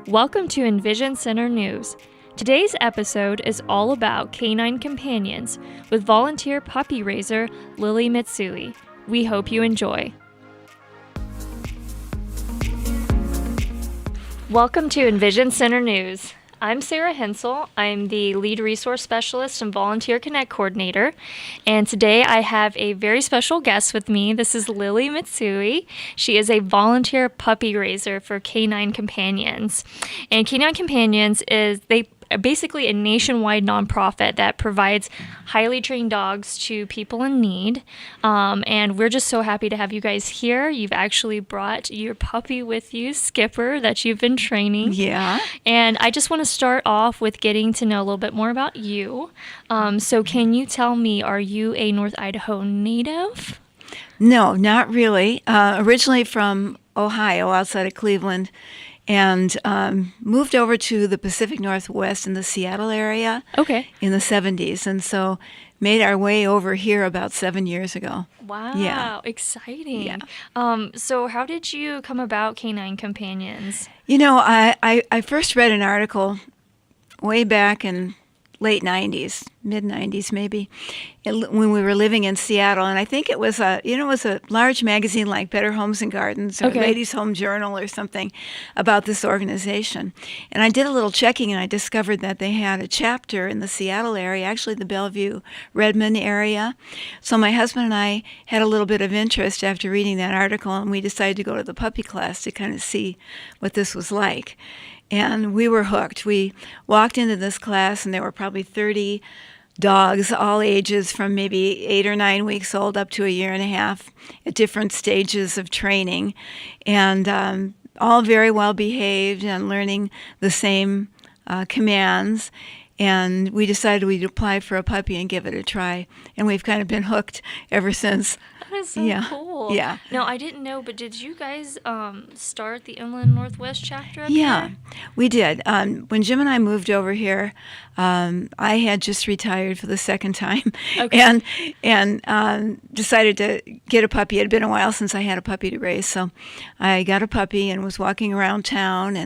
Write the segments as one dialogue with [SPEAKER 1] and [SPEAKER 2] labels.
[SPEAKER 1] Welcome to EnVision Center News. Today's episode is all about Canine Companions with volunteer puppy raiser Lilly Mitsui. We hope you enjoy. Welcome to EnVision Center News. I'm Sarah Hensel. I'm the Lead Resource Specialist and Volunteer Connect Coordinator. And today I have a very special guest with me. This is Lilly Mitsui. She is a volunteer puppy raiser for Canine Companions. And Canine Companions is basically a nationwide nonprofit that provides highly trained dogs to people in need. And we're just so happy to have you guys here. You've actually brought your puppy with you, Skipper, that you've been training.
[SPEAKER 2] Yeah.
[SPEAKER 1] And I just want to start off with getting to know a little bit more about you. So can you tell me, are you a North Idaho native?
[SPEAKER 2] No, not really. Originally from Ohio, outside of Cleveland, and moved over to the Pacific Northwest in the Seattle area in the 70s. And so made our way over here about 7 years ago.
[SPEAKER 1] Wow,
[SPEAKER 2] yeah.
[SPEAKER 1] Exciting.
[SPEAKER 2] Yeah.
[SPEAKER 1] So how did you come about Canine Companions?
[SPEAKER 2] You know, I first read an article way back in late 90s, mid 90s maybe, when we were living in Seattle. And I think it was a large magazine like Better Homes and Gardens or Ladies Home Journal or something about this organization. And I did a little checking and I discovered that they had a chapter in the Seattle area, actually the Bellevue, Redmond area. So my husband and I had a little bit of interest after reading that article, and we decided to go to the puppy class to kind of see what this was like. And we were hooked. We walked into this class, and there were probably 30 dogs, all ages from maybe 8 or 9 weeks old up to a year and a half at different stages of training, and all very well behaved and learning the same commands. And we decided we'd apply for a puppy and give it a try. And we've kind of been hooked ever since.
[SPEAKER 1] That is so cool.
[SPEAKER 2] Yeah.
[SPEAKER 1] No, I didn't know, but did you guys start the Inland Northwest chapter up
[SPEAKER 2] here? We did. When Jim and I moved over here, I had just retired for the second time and decided to get a puppy. It had been a while since I had a puppy to raise, so I got a puppy and was walking around town,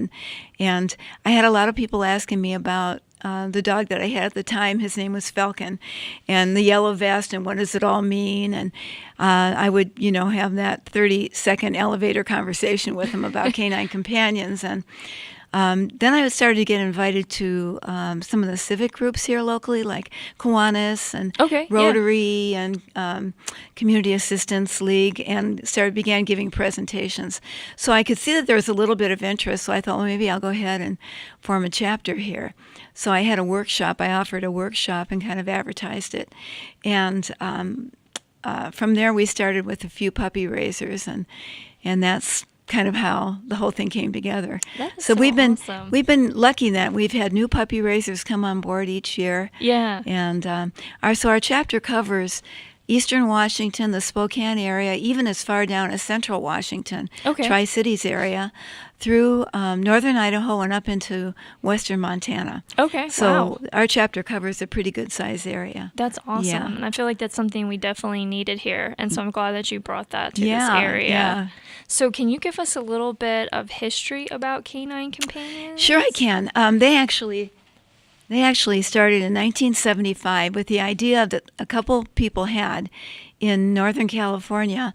[SPEAKER 2] and I had a lot of people asking me about the dog that I had at the time. His name was Falcon, and the yellow vest, and what does it all mean? And I would, have that 30-second elevator conversation with him about Canine Companions. And then I started to get invited to some of the civic groups here locally, like Kiwanis and Rotary and Community Assistance League, and began giving presentations. So I could see that there was a little bit of interest, so I thought, well, maybe I'll go ahead and form a chapter here. So I had a workshop. I offered a workshop and kind of advertised it. And from there, we started with a few puppy raisers, and that's kind of how the whole thing came together.
[SPEAKER 1] So awesome.
[SPEAKER 2] We've been lucky that we've had new puppy raisers come on board each year.
[SPEAKER 1] Yeah.
[SPEAKER 2] And our chapter covers Eastern Washington, the Spokane area, even as far down as Central Washington, Tri-Cities area, through northern Idaho and up into western Montana. So our chapter covers a pretty good size area.
[SPEAKER 1] That's awesome.
[SPEAKER 2] Yeah.
[SPEAKER 1] And I feel like that's something we definitely needed here. And so I'm glad that you brought that to this area.
[SPEAKER 2] Yeah.
[SPEAKER 1] So can you give us a little bit of history about Canine Companions?
[SPEAKER 2] Sure I can. They actually started in 1975 with the idea that a couple people had in Northern California,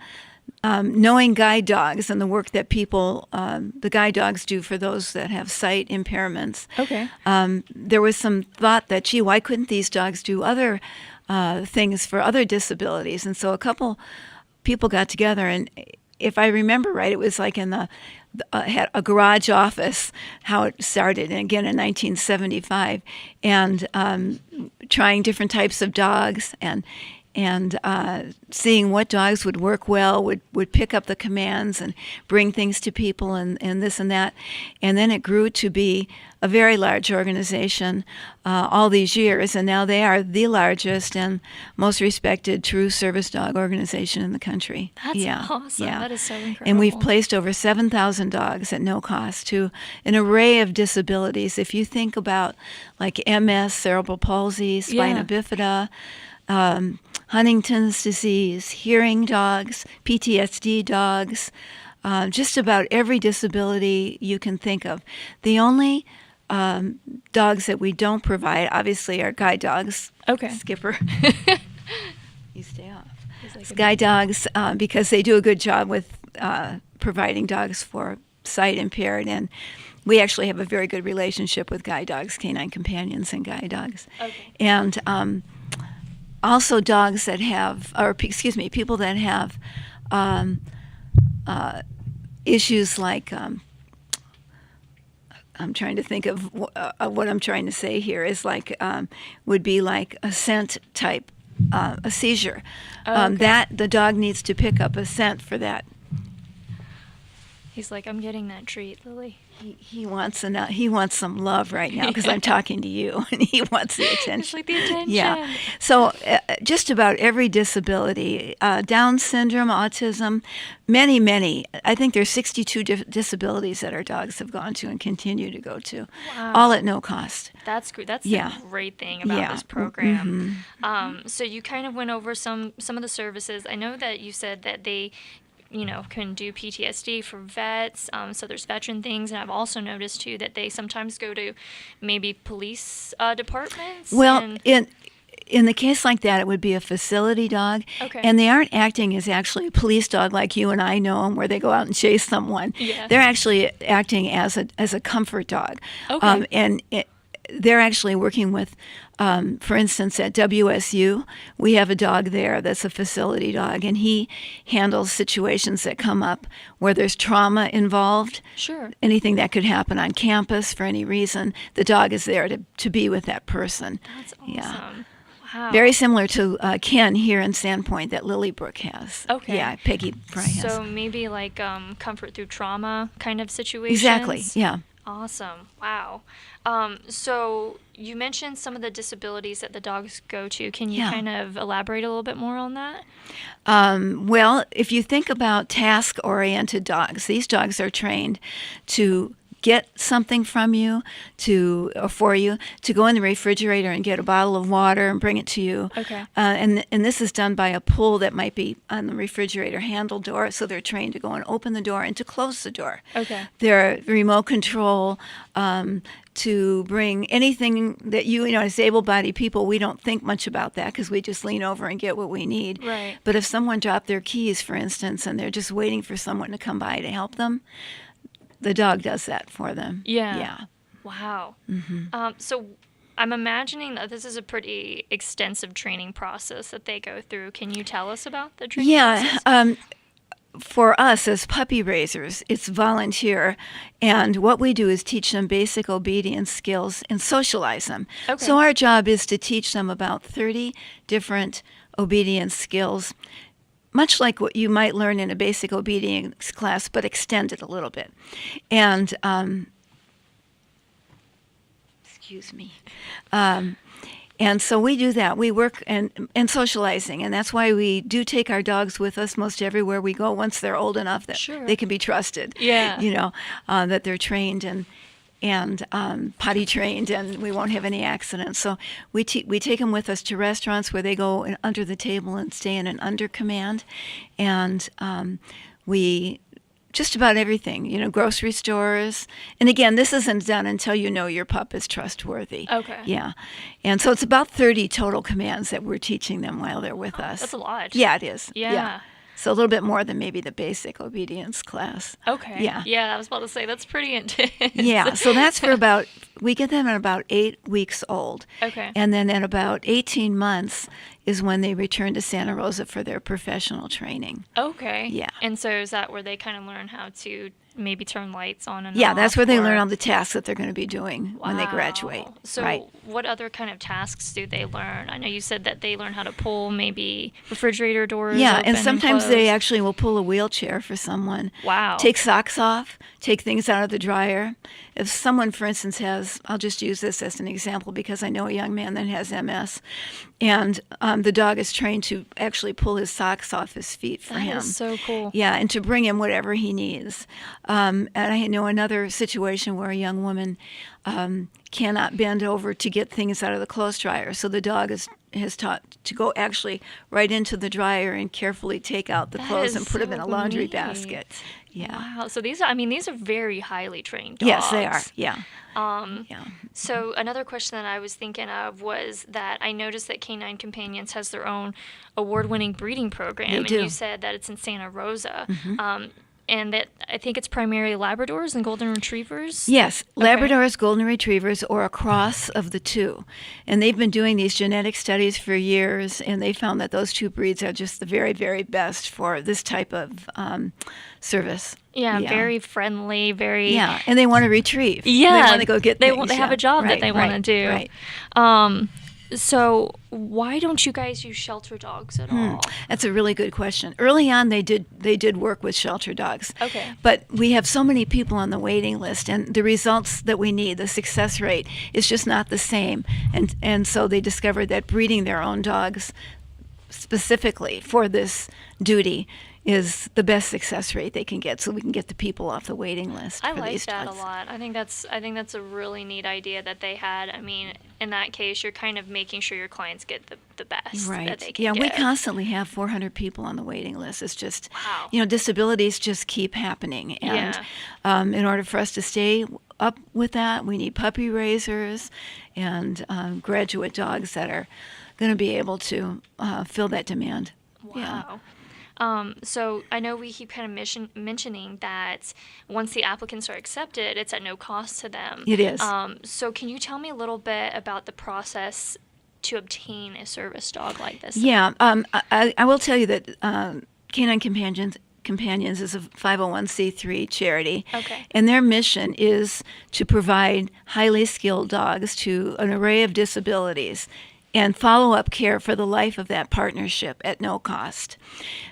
[SPEAKER 2] knowing guide dogs and the work that the guide dogs do for those that have sight impairments. There was some thought that, gee, why couldn't these dogs do other things for other disabilities? And so a couple people got together, and if I remember right, it was like in had a garage office, how it started, and again in 1975, and trying different types of dogs and seeing what dogs would work well, would pick up the commands and bring things to people and this and that. And then it grew to be a very large organization all these years, and now they are the largest and most respected true service dog organization in the country.
[SPEAKER 1] That's awesome. Yeah. That is so incredible.
[SPEAKER 2] And we've placed over 7,000 dogs at no cost to an array of disabilities. If you think about like MS, cerebral palsy, spina bifida, Huntington's disease, hearing dogs, PTSD dogs, just about every disability you can think of. The only dogs that we don't provide, obviously, are guide dogs.
[SPEAKER 1] Okay.
[SPEAKER 2] Skipper. You stay off.
[SPEAKER 1] Like
[SPEAKER 2] Guide dogs, because they do a good job with providing dogs for sight impaired, and we actually have a very good relationship with guide dogs, Canine Companions and guide dogs.
[SPEAKER 1] Okay.
[SPEAKER 2] And also dogs that have, or excuse me, people that have issues like, I'm trying to think of what I'm trying to say here, is like, would be like a scent type, a seizure.
[SPEAKER 1] Okay.
[SPEAKER 2] That the dog needs to pick up a scent for that.
[SPEAKER 1] He's like, I'm getting that treat, Lily.
[SPEAKER 2] He wants some love right now because I'm talking to you, and he wants the attention.
[SPEAKER 1] It's like the attention.
[SPEAKER 2] Yeah. So just about every disability, Down syndrome, autism, many. I think there's 62 disabilities that our dogs have gone to and continue to go to,
[SPEAKER 1] Wow.
[SPEAKER 2] all at no cost.
[SPEAKER 1] That's good. That's
[SPEAKER 2] Yeah.
[SPEAKER 1] the great thing about
[SPEAKER 2] Yeah.
[SPEAKER 1] this program. So you kind of went over some of the services. I know that you said that they, can do PTSD for vets. So there's veteran things, and I've also noticed too that they sometimes go to maybe police departments.
[SPEAKER 2] Well, in the case like that, it would be a facility dog,
[SPEAKER 1] Okay.
[SPEAKER 2] and they aren't acting as actually a police dog like you and I know them, where they go out and chase someone.
[SPEAKER 1] Yeah.
[SPEAKER 2] They're actually acting as a comfort dog,
[SPEAKER 1] Okay.
[SPEAKER 2] they're actually working with, for instance, at WSU, we have a dog there that's a facility dog, and he handles situations that come up where there's trauma involved.
[SPEAKER 1] Sure.
[SPEAKER 2] Anything that could happen on campus for any reason, the dog is there to be with that person.
[SPEAKER 1] That's awesome.
[SPEAKER 2] Yeah.
[SPEAKER 1] Wow.
[SPEAKER 2] Very similar to Ken here in Sandpoint that Lily Brook has.
[SPEAKER 1] Okay.
[SPEAKER 2] Yeah, Peggy probably has.
[SPEAKER 1] So maybe like comfort through trauma kind of situations.
[SPEAKER 2] Exactly, yeah.
[SPEAKER 1] Awesome. Wow. So you mentioned some of the disabilities that the dogs go to. Can you
[SPEAKER 2] Yeah.
[SPEAKER 1] kind of elaborate a little bit more on that?
[SPEAKER 2] Well, if you think about task-oriented dogs, these dogs are trained to get something from you, for you, to go in the refrigerator and get a bottle of water and bring it to you.
[SPEAKER 1] Okay.
[SPEAKER 2] And this is done by a pull that might be on the refrigerator handle door, so they're trained to go and open the door and to close the door.
[SPEAKER 1] Okay.
[SPEAKER 2] They're remote control to bring anything that as able-bodied people, we don't think much about that because we just lean over and get what we need.
[SPEAKER 1] Right.
[SPEAKER 2] But if someone dropped their keys, for instance, and they're just waiting for someone to come by to help them, the dog does that for them.
[SPEAKER 1] Yeah.
[SPEAKER 2] Yeah.
[SPEAKER 1] Wow. So I'm imagining that this is a pretty extensive training process that they go through. Can you tell us about the training process?
[SPEAKER 2] Yeah. For us as puppy raisers, it's volunteer, and what we do is teach them basic obedience skills and socialize them.
[SPEAKER 1] Okay.
[SPEAKER 2] So our job is to teach them about 30 different obedience skills, much like what you might learn in a basic obedience class, but extended a little bit. And, excuse me. And so we do that. We work and socializing, and that's why we do take our dogs with us most everywhere we go once they're old enough that
[SPEAKER 1] Sure.
[SPEAKER 2] they can be trusted.
[SPEAKER 1] Yeah.
[SPEAKER 2] That they're trained and potty trained, and we won't have any accidents. So we take them with us to restaurants where they go under the table and stay in an under command, and we just about everything, grocery stores. And again, this isn't done until you know your pup is trustworthy.
[SPEAKER 1] Okay.
[SPEAKER 2] Yeah. And so it's about 30 total commands that we're teaching them while they're with us.
[SPEAKER 1] That's a lot.
[SPEAKER 2] Yeah, it is.
[SPEAKER 1] Yeah.
[SPEAKER 2] So a little bit more than maybe the basic obedience class.
[SPEAKER 1] Okay.
[SPEAKER 2] Yeah.
[SPEAKER 1] Yeah, I was about to say that's pretty intense.
[SPEAKER 2] Yeah. So that's we get them at about 8 weeks old.
[SPEAKER 1] Okay.
[SPEAKER 2] And then at about 18 months is when they return to Santa Rosa for their professional training.
[SPEAKER 1] Okay.
[SPEAKER 2] Yeah.
[SPEAKER 1] And so is that where they kind of learn how to maybe turn lights on and
[SPEAKER 2] Yeah,
[SPEAKER 1] off?
[SPEAKER 2] that's where they
[SPEAKER 1] or-
[SPEAKER 2] learn all the tasks that they're going to be doing when they graduate.
[SPEAKER 1] Wow. So
[SPEAKER 2] right.
[SPEAKER 1] what other kind of tasks do they learn? I know you said that they learn how to pull maybe refrigerator doors.
[SPEAKER 2] Yeah,
[SPEAKER 1] open
[SPEAKER 2] and sometimes they
[SPEAKER 1] close.
[SPEAKER 2] actually will pull a wheelchair for someone.
[SPEAKER 1] Wow.
[SPEAKER 2] Take socks off, take things out of the dryer. If someone, for instance, I'll just use this as an example because I know a young man that has MS, and the dog is trained to actually pull his socks off his feet for him.
[SPEAKER 1] That is so cool.
[SPEAKER 2] Yeah, and to bring him whatever he needs. And I know another situation where a young woman cannot bend over to get things out of the clothes dryer. So the dog has taught to go actually right into the dryer and carefully take out the
[SPEAKER 1] That
[SPEAKER 2] clothes
[SPEAKER 1] is
[SPEAKER 2] and put them in
[SPEAKER 1] so
[SPEAKER 2] a laundry
[SPEAKER 1] neat.
[SPEAKER 2] basket. Yeah.
[SPEAKER 1] Wow. So these are very highly trained dogs.
[SPEAKER 2] Yes, they are. Yeah. Yeah.
[SPEAKER 1] So another question that I was thinking of was that I noticed that Canine Companions has their own award-winning breeding program.
[SPEAKER 2] They do.
[SPEAKER 1] And you said that it's in Santa Rosa. And that I think it's primarily Labradors and Golden Retrievers.
[SPEAKER 2] Yes,
[SPEAKER 1] Okay.
[SPEAKER 2] Labradors, Golden Retrievers, or a cross of the two. And they've been doing these genetic studies for years, and they found that those two breeds are just the very, very best for this type of service.
[SPEAKER 1] Yeah, very friendly, very...
[SPEAKER 2] Yeah, and they want to retrieve.
[SPEAKER 1] Yeah.
[SPEAKER 2] They want to go get things.
[SPEAKER 1] They have a job that
[SPEAKER 2] Right,
[SPEAKER 1] they want to do.
[SPEAKER 2] Right.
[SPEAKER 1] So why don't you guys use shelter dogs at all?
[SPEAKER 2] That's a really good question. Early on, they did work with shelter dogs.
[SPEAKER 1] Okay.
[SPEAKER 2] But we have so many people on the waiting list, and the results that we need, the success rate, is just not the same. And so they discovered that breeding their own dogs specifically for this duty is the best success rate they can get, so we can get the people off the waiting list.
[SPEAKER 1] I
[SPEAKER 2] for
[SPEAKER 1] like
[SPEAKER 2] these
[SPEAKER 1] that
[SPEAKER 2] dogs.
[SPEAKER 1] a lot. I think that's a really neat idea that they had. I mean, in that case, you're kind of making sure your clients get the best that they can
[SPEAKER 2] Yeah,
[SPEAKER 1] get.
[SPEAKER 2] we constantly have 400 people on the waiting list. It's just,
[SPEAKER 1] Wow.
[SPEAKER 2] Disabilities just keep happening. And in order for us to stay up with that, we need puppy raisers and graduate dogs that are going to be able to fill that demand.
[SPEAKER 1] Wow.
[SPEAKER 2] Yeah.
[SPEAKER 1] So I know we keep kind of mentioning that once the applicants are accepted, it's at no cost to them.
[SPEAKER 2] It is.
[SPEAKER 1] So can you tell me a little bit about the process to obtain a service dog like this?
[SPEAKER 2] Yeah, I will tell you that Canine Companions is a 501c3 charity.
[SPEAKER 1] Okay.
[SPEAKER 2] And their mission is to provide highly skilled dogs to an array of disabilities and follow-up care for the life of that partnership at no cost.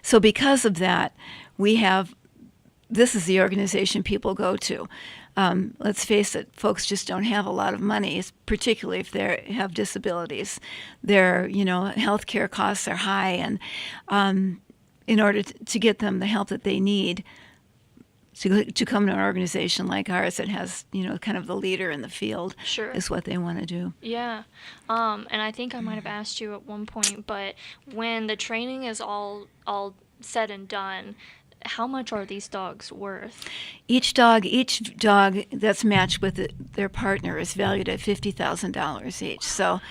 [SPEAKER 2] So because of that, this is the organization people go to. Let's face it, folks just don't have a lot of money, particularly if they have disabilities. Their, health care costs are high, and in order to get them the help that they need, to come to an organization like ours that has, kind of the leader in the field,
[SPEAKER 1] Sure.
[SPEAKER 2] is what they want to do.
[SPEAKER 1] Yeah. And I think I might have asked you at one point, but when the training is all said and done, how much are these dogs worth?
[SPEAKER 2] Each dog that's matched with their partner is valued at $50,000 each. So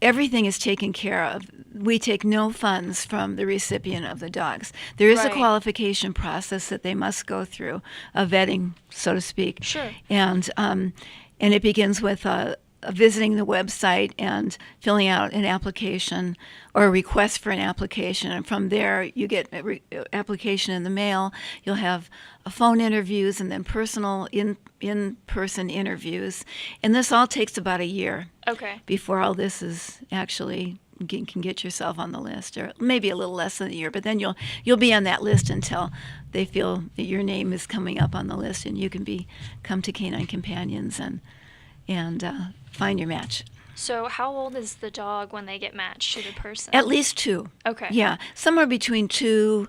[SPEAKER 2] everything is taken care of. We take no funds from the recipient of the dogs. There is a
[SPEAKER 1] Right.
[SPEAKER 2] qualification process that they must go through, a vetting, so to speak.
[SPEAKER 1] Sure.
[SPEAKER 2] And it begins with visiting the website and filling out an application or a request for an application. And from there, you get an application in the mail. You'll have phone interviews and then personal in-person interviews. And this all takes about a year
[SPEAKER 1] Okay.
[SPEAKER 2] before all this is actually can get yourself on the list, or maybe a little less than a year. But then you'll be on that list until they feel that your name is coming up on the list, and you can come to Canine Companions and find your match.
[SPEAKER 1] So how old is the dog when they get matched to the person?
[SPEAKER 2] At least 2.
[SPEAKER 1] Okay.
[SPEAKER 2] Yeah, somewhere between 2,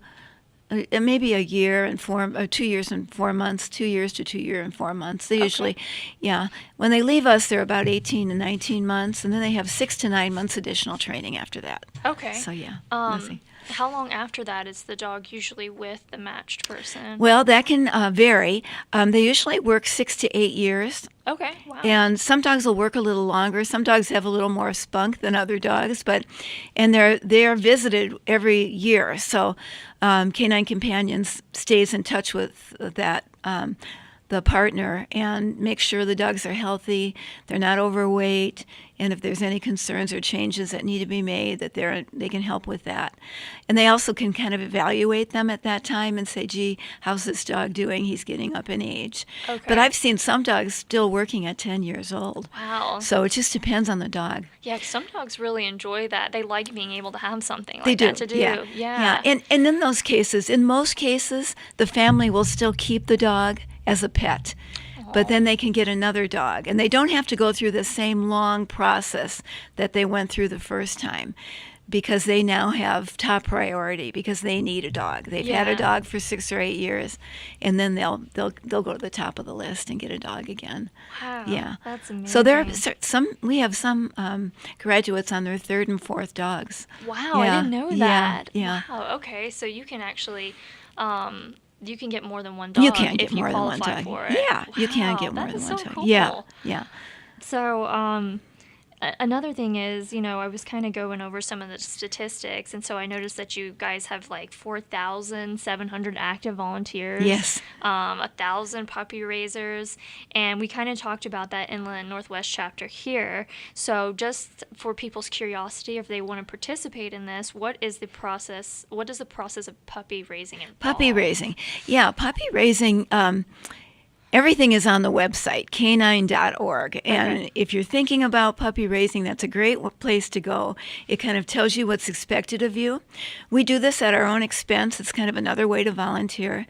[SPEAKER 2] maybe a year and 2 years and 4 months, 2 years to 2 years and 4 months. They usually, when they leave us, they're about 18 to 19 months, and then they have 6 to 9 months additional training after that.
[SPEAKER 1] Okay.
[SPEAKER 2] So yeah.
[SPEAKER 1] How long after that is the dog usually with the matched person?
[SPEAKER 2] Well, that can vary. They usually work 6 to 8 years.
[SPEAKER 1] Okay. Wow.
[SPEAKER 2] And some dogs will work a little longer. Some dogs have a little more spunk than other dogs, and they're visited every year. So Canine Companions stays in touch with the partner and makes sure the dogs are healthy, they're not overweight, and if there's any concerns or changes that need to be made, that they can help with that. And they also can kind of evaluate them at that time and say, gee, how's this dog doing? He's getting up in age.
[SPEAKER 1] Okay.
[SPEAKER 2] But I've seen some dogs still working at 10 years old.
[SPEAKER 1] Wow.
[SPEAKER 2] So it just depends on the dog.
[SPEAKER 1] Yeah, 'cause some dogs really enjoy that. They like being able to have something like
[SPEAKER 2] They do.
[SPEAKER 1] that to do.
[SPEAKER 2] Yeah. And in those cases, in most cases, the family will still keep the dog as a pet. But then they can get another dog, and they don't have to go through the same long process that they went through the first time, because they now have top priority because they need a dog. They've had a dog for 6 or 8 years, and then they'll go to the top of the list and get a dog again.
[SPEAKER 1] Wow.
[SPEAKER 2] Yeah.
[SPEAKER 1] That's amazing.
[SPEAKER 2] So we have some graduates on their 3rd and 4th dogs.
[SPEAKER 1] Wow, I
[SPEAKER 2] Yeah.
[SPEAKER 1] didn't know
[SPEAKER 2] Yeah.
[SPEAKER 1] that.
[SPEAKER 2] Yeah.
[SPEAKER 1] Wow. Okay, so you can actually you can get more than one dog
[SPEAKER 2] You can get
[SPEAKER 1] if you
[SPEAKER 2] more than one
[SPEAKER 1] qualify
[SPEAKER 2] dog.
[SPEAKER 1] for it.
[SPEAKER 2] Yeah, you can
[SPEAKER 1] Wow,
[SPEAKER 2] get more
[SPEAKER 1] that
[SPEAKER 2] than
[SPEAKER 1] is
[SPEAKER 2] one
[SPEAKER 1] so
[SPEAKER 2] dog.
[SPEAKER 1] cool.
[SPEAKER 2] Yeah, yeah.
[SPEAKER 1] So, another thing is, I was kind of going over some of the statistics, and so I noticed that you guys have like 4,700 active volunteers,
[SPEAKER 2] Yes.
[SPEAKER 1] 1,000 puppy raisers, and we kind of talked about that Inland Northwest chapter here. So, just for people's curiosity, if they want to participate in this, what is the process? What does the process of puppy raising involve?
[SPEAKER 2] Puppy raising. Yeah, puppy raising. Everything is on the website, canine.org. And
[SPEAKER 1] Okay.
[SPEAKER 2] if you're thinking about puppy raising, that's a great place to go. It kind of tells you what's expected of you. We do this at our own expense. It's kind of another way to volunteer.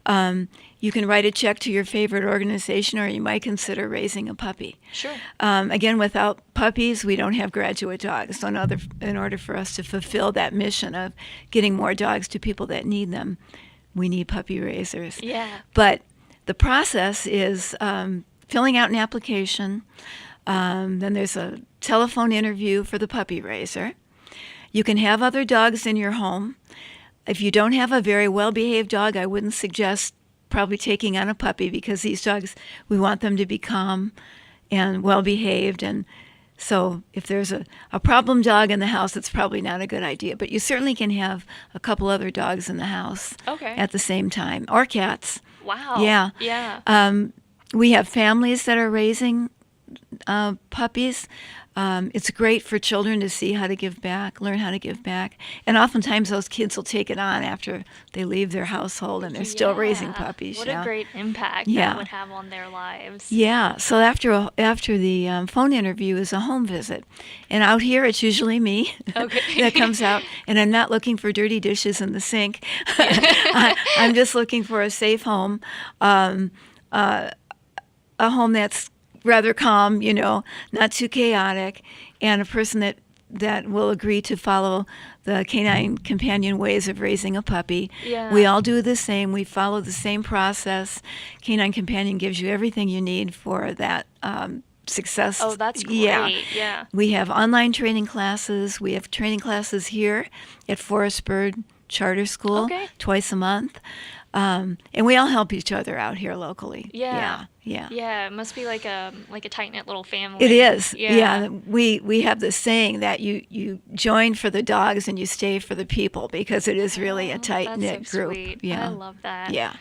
[SPEAKER 2] You can write a check to your favorite organization, or you might consider raising a puppy.
[SPEAKER 1] Sure.
[SPEAKER 2] Again, without puppies, we don't have graduate dogs. So in order for us to fulfill that mission of getting more dogs to people that need them, we need puppy raisers.
[SPEAKER 1] Yeah.
[SPEAKER 2] But the process is filling out an application. Then there's a telephone interview for the puppy raiser. You can have other dogs in your home. If you don't have a very well-behaved dog, I wouldn't suggest probably taking on a puppy, because these dogs, we want them to be calm and well-behaved. And so if there's a problem dog in the house, it's probably not a good idea. But you certainly can have a couple other dogs in the house
[SPEAKER 1] Okay.
[SPEAKER 2] at the same time, or cats.
[SPEAKER 1] Wow.
[SPEAKER 2] Yeah.
[SPEAKER 1] Yeah.
[SPEAKER 2] We have families that are raising puppies. It's great for children to see how to give back, learn how to give back. And oftentimes those kids will take it on after they leave their household and they're still raising
[SPEAKER 1] Yeah.
[SPEAKER 2] puppies.
[SPEAKER 1] What
[SPEAKER 2] yeah.
[SPEAKER 1] a great impact
[SPEAKER 2] Yeah.
[SPEAKER 1] that would have on their lives.
[SPEAKER 2] Yeah, so after the phone interview is a home visit, and out here it's usually me
[SPEAKER 1] Okay.
[SPEAKER 2] that comes out, and I'm not looking for dirty dishes in the sink. I'm just looking for a safe home, a home that's rather calm, not too chaotic, and a person that will agree to follow the Canine Companion ways of raising a puppy.
[SPEAKER 1] Yeah.
[SPEAKER 2] We all do the same. We follow the same process. Canine Companion gives you everything you need for that success.
[SPEAKER 1] Oh, that's great.
[SPEAKER 2] Yeah.
[SPEAKER 1] Yeah.
[SPEAKER 2] We have online training classes. We have training classes here at Forest Bird Charter School
[SPEAKER 1] Okay.
[SPEAKER 2] twice a month. And we all help each other out here locally.
[SPEAKER 1] Yeah.
[SPEAKER 2] Yeah.
[SPEAKER 1] Yeah, it must be like a tight-knit little family.
[SPEAKER 2] It is.
[SPEAKER 1] Yeah.
[SPEAKER 2] Yeah. We have this saying that you join for the dogs and you stay for the people, because it is really a tight-knit
[SPEAKER 1] That's so
[SPEAKER 2] group.
[SPEAKER 1] sweet.
[SPEAKER 2] Yeah.
[SPEAKER 1] I love that.
[SPEAKER 2] Yeah.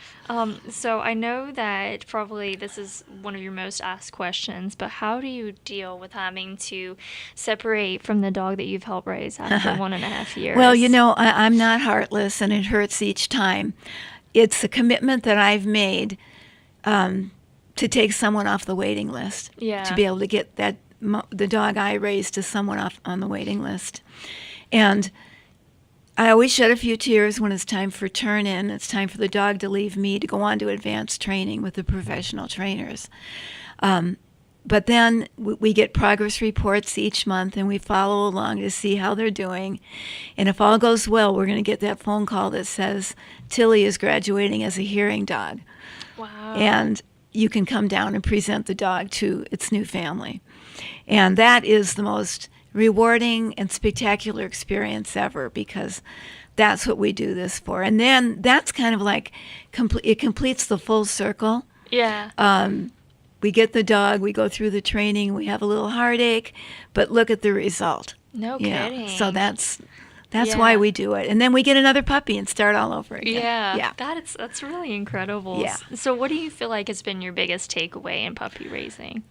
[SPEAKER 1] So I know that probably this is one of your most asked questions, but how do you deal with having to separate from the dog that you've helped raise after 1.5 years?
[SPEAKER 2] Well, I'm not heartless, and it hurts each time. It's a commitment that I've made to take someone off the waiting list.
[SPEAKER 1] Yeah.
[SPEAKER 2] To be able to get the dog I raised to someone off on the waiting list. And I always shed a few tears when it's time for turn-in. It's time for the dog to leave me to go on to advanced training with the professional trainers. But then we get progress reports each month, and we follow along to see how they're doing. And if all goes well, we're going to get that phone call that says Tilly is graduating as a hearing dog.
[SPEAKER 1] Wow.
[SPEAKER 2] And you can come down and present the dog to its new family. And that is the most rewarding and spectacular experience ever, because that's what we do this for. And then that's kind of like it completes the full circle.
[SPEAKER 1] Yeah.
[SPEAKER 2] We get the dog, we go through the training, we have a little heartache, but look at the result.
[SPEAKER 1] No
[SPEAKER 2] Yeah.
[SPEAKER 1] kidding.
[SPEAKER 2] So that's
[SPEAKER 1] Yeah.
[SPEAKER 2] why we do it. And then we get another puppy and start all over again.
[SPEAKER 1] Yeah.
[SPEAKER 2] Yeah.
[SPEAKER 1] That's really incredible.
[SPEAKER 2] Yeah.
[SPEAKER 1] So what do you feel like has been your biggest takeaway in puppy raising?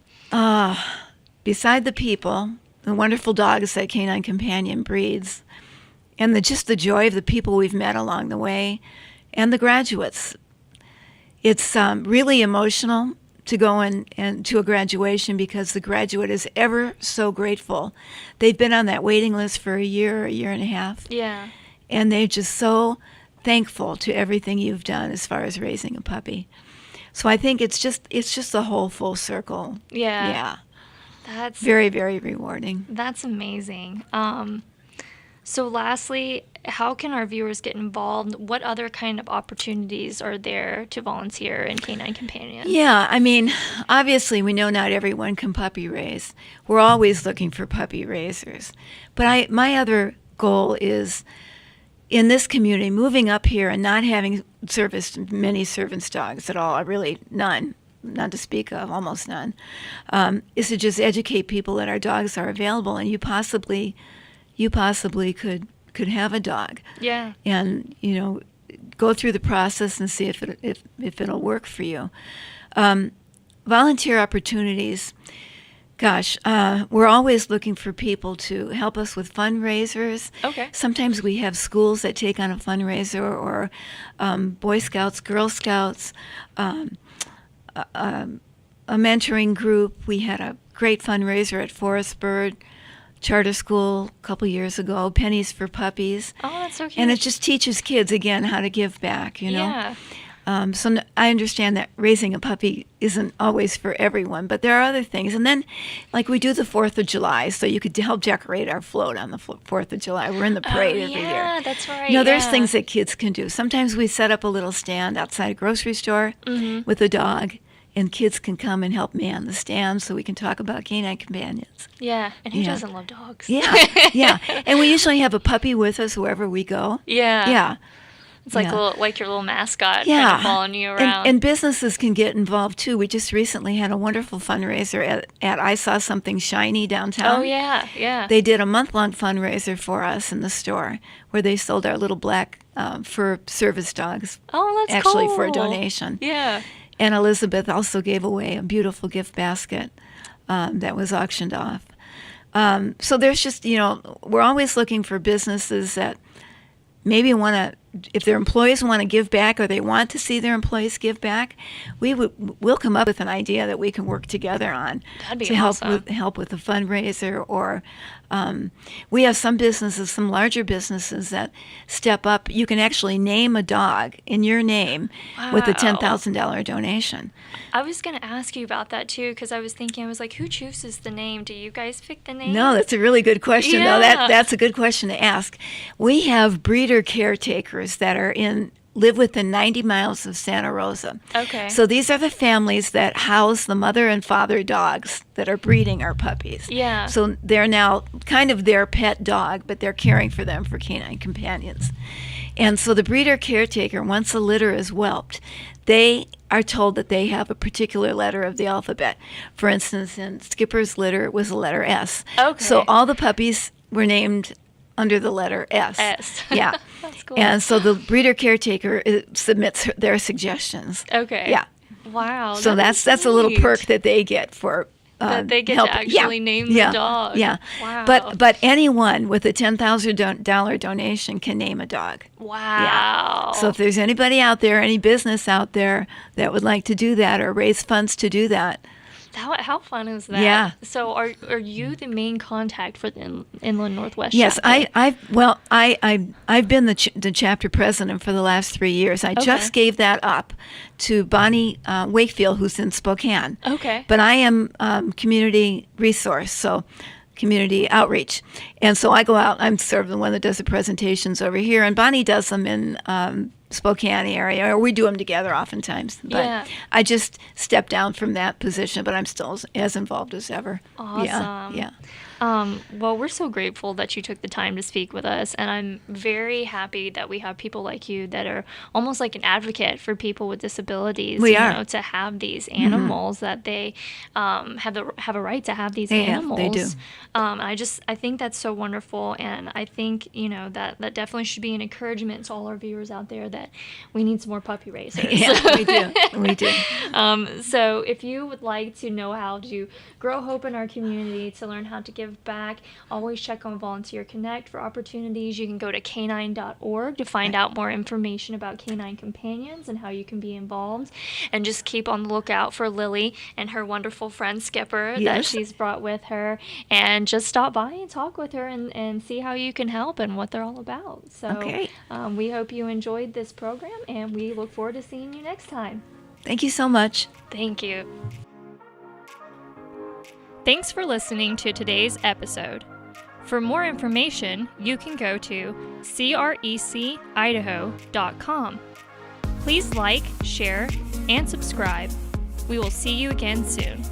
[SPEAKER 2] Beside the people, the wonderful dogs that Canine Companion breeds, and just the joy of the people we've met along the way, and the graduates. It's really emotional to go and to a graduation, because the graduate is ever so grateful. They've been on that waiting list for a year and a half,
[SPEAKER 1] Yeah.
[SPEAKER 2] and they're just so thankful to everything you've done as far as raising a puppy. So I think it's just the whole full circle.
[SPEAKER 1] Yeah.
[SPEAKER 2] Yeah.
[SPEAKER 1] That's
[SPEAKER 2] Very, very rewarding.
[SPEAKER 1] That's amazing. So lastly, how can our viewers get involved? What other kind of opportunities are there to volunteer in Canine Companion?
[SPEAKER 2] Yeah, I mean, obviously we know not everyone can puppy raise. We're always looking for puppy raisers. But my other goal is in this community, moving up here and not having serviced many servants' dogs at all, really none to speak of, almost none, is to just educate people that our dogs are available, and you possibly could have a dog.
[SPEAKER 1] Yeah.
[SPEAKER 2] And go through the process and see if it'll work for you. Volunteer opportunities. Gosh, we're always looking for people to help us with fundraisers.
[SPEAKER 1] Okay.
[SPEAKER 2] Sometimes we have schools that take on a fundraiser, or Boy Scouts, Girl Scouts, a mentoring group. We had a great fundraiser at Forest Bird Charter School a couple years ago, Pennies for Puppies.
[SPEAKER 1] Oh, that's so cute.
[SPEAKER 2] And it just teaches kids, again, how to give back,
[SPEAKER 1] Yeah.
[SPEAKER 2] I understand that raising a puppy isn't always for everyone, but there are other things. And then, like, we do the 4th of July, so you could help decorate our float on the 4th of July. We're in the parade every year.
[SPEAKER 1] Yeah, that's right.
[SPEAKER 2] There's things that kids can do. Sometimes we set up a little stand outside a grocery store with a dog, and kids can come and help man the stand so we can talk about Canine Companions.
[SPEAKER 1] Yeah, and who doesn't love dogs?
[SPEAKER 2] Yeah, yeah. And we usually have a puppy with us wherever we go.
[SPEAKER 1] Yeah.
[SPEAKER 2] Yeah.
[SPEAKER 1] It's like like your little mascot
[SPEAKER 2] Yeah.
[SPEAKER 1] kind of following you around.
[SPEAKER 2] And businesses can get involved too. We just recently had a wonderful fundraiser at I Saw Something Shiny downtown.
[SPEAKER 1] Oh, yeah, yeah.
[SPEAKER 2] They did a month-long fundraiser for us in the store where they sold our little black fur service dogs.
[SPEAKER 1] Oh, that's
[SPEAKER 2] actually
[SPEAKER 1] cool.
[SPEAKER 2] for a donation.
[SPEAKER 1] Yeah.
[SPEAKER 2] And Elizabeth also gave away a beautiful gift basket that was auctioned off. So there's just, we're always looking for businesses that maybe want to, if their employees want to give back or they want to see their employees give back, we'll come up with an idea that we can work together on.
[SPEAKER 1] That'd be
[SPEAKER 2] to
[SPEAKER 1] awesome.
[SPEAKER 2] help with a fundraiser, or we have some businesses, some larger businesses that step up. You can actually name a dog in your name with a
[SPEAKER 1] Wow.
[SPEAKER 2] $10,000 donation.
[SPEAKER 1] I was going to ask you about that too, because I was like, who chooses the name? Do you guys pick the name?
[SPEAKER 2] No, that's a really good question, though.
[SPEAKER 1] Yeah.
[SPEAKER 2] That's a good question to ask. We have breeder caretakers that live within 90 miles of Santa Rosa.
[SPEAKER 1] Okay.
[SPEAKER 2] So these are the families that house the mother and father dogs that are breeding our puppies.
[SPEAKER 1] Yeah.
[SPEAKER 2] So they're now kind of their pet dog, but they're caring for them for Canine Companions. And so the breeder caretaker, once a litter is whelped, they are told that they have a particular letter of the alphabet. For instance, in Skipper's litter, it was the letter S.
[SPEAKER 1] Okay.
[SPEAKER 2] So all the puppies were named under the letter S.
[SPEAKER 1] S.
[SPEAKER 2] Yeah.
[SPEAKER 1] That's cool.
[SPEAKER 2] And so the breeder caretaker submits their suggestions.
[SPEAKER 1] Okay.
[SPEAKER 2] Yeah.
[SPEAKER 1] Wow.
[SPEAKER 2] So
[SPEAKER 1] that's
[SPEAKER 2] a little
[SPEAKER 1] neat.
[SPEAKER 2] perk that they get for
[SPEAKER 1] That they get
[SPEAKER 2] help.
[SPEAKER 1] to actually name the dog.
[SPEAKER 2] Yeah.
[SPEAKER 1] Wow.
[SPEAKER 2] But anyone with a $10,000 donation can name a dog.
[SPEAKER 1] Wow.
[SPEAKER 2] So if there's anybody out there, any business out there that would like to do that or raise funds to do that.
[SPEAKER 1] How fun is that?
[SPEAKER 2] Yeah.
[SPEAKER 1] So are you the main contact for the Inland Northwest?
[SPEAKER 2] Yes,
[SPEAKER 1] chapter?
[SPEAKER 2] I've been the chapter president for the last 3 years. I just gave that up to Bonnie Wakefield, who's in Spokane.
[SPEAKER 1] Okay.
[SPEAKER 2] But I am community resource, so community outreach, and so I go out. I'm sort of the one that does the presentations over here, and Bonnie does them in Spokane area, or we do them together oftentimes. But
[SPEAKER 1] Yeah.
[SPEAKER 2] I just stepped down from that position, but I'm still as involved as ever.
[SPEAKER 1] Awesome.
[SPEAKER 2] Yeah.
[SPEAKER 1] Well, we're so grateful that you took the time to speak with us, and I'm very happy that we have people like you that are almost like an advocate for people with disabilities.
[SPEAKER 2] We are.
[SPEAKER 1] To have these animals that they have a right to have these
[SPEAKER 2] They
[SPEAKER 1] animals.
[SPEAKER 2] do.
[SPEAKER 1] I think that's so wonderful, and I think that definitely should be an encouragement to all our viewers out there that we need some more puppy raisers.
[SPEAKER 2] Yeah, we do.
[SPEAKER 1] So if you would like to know how to grow hope in our community, to learn how to give back, always check on Volunteer Connect for opportunities. You can go to canine.org to find out more information about Canine Companions and how you can be involved. And just keep on the lookout for Lily and her wonderful friend Skipper that
[SPEAKER 2] Yes.
[SPEAKER 1] she's brought with her. And just stop by and talk with her and see how you can help and what they're all about. So
[SPEAKER 2] Okay.
[SPEAKER 1] we hope you enjoyed this program, and we look forward to seeing you next time.
[SPEAKER 2] Thank you so much.
[SPEAKER 1] Thank you. Thanks for listening to today's episode. For more information, you can go to crecidaho.com. Please like, share, and subscribe. We will see you again soon.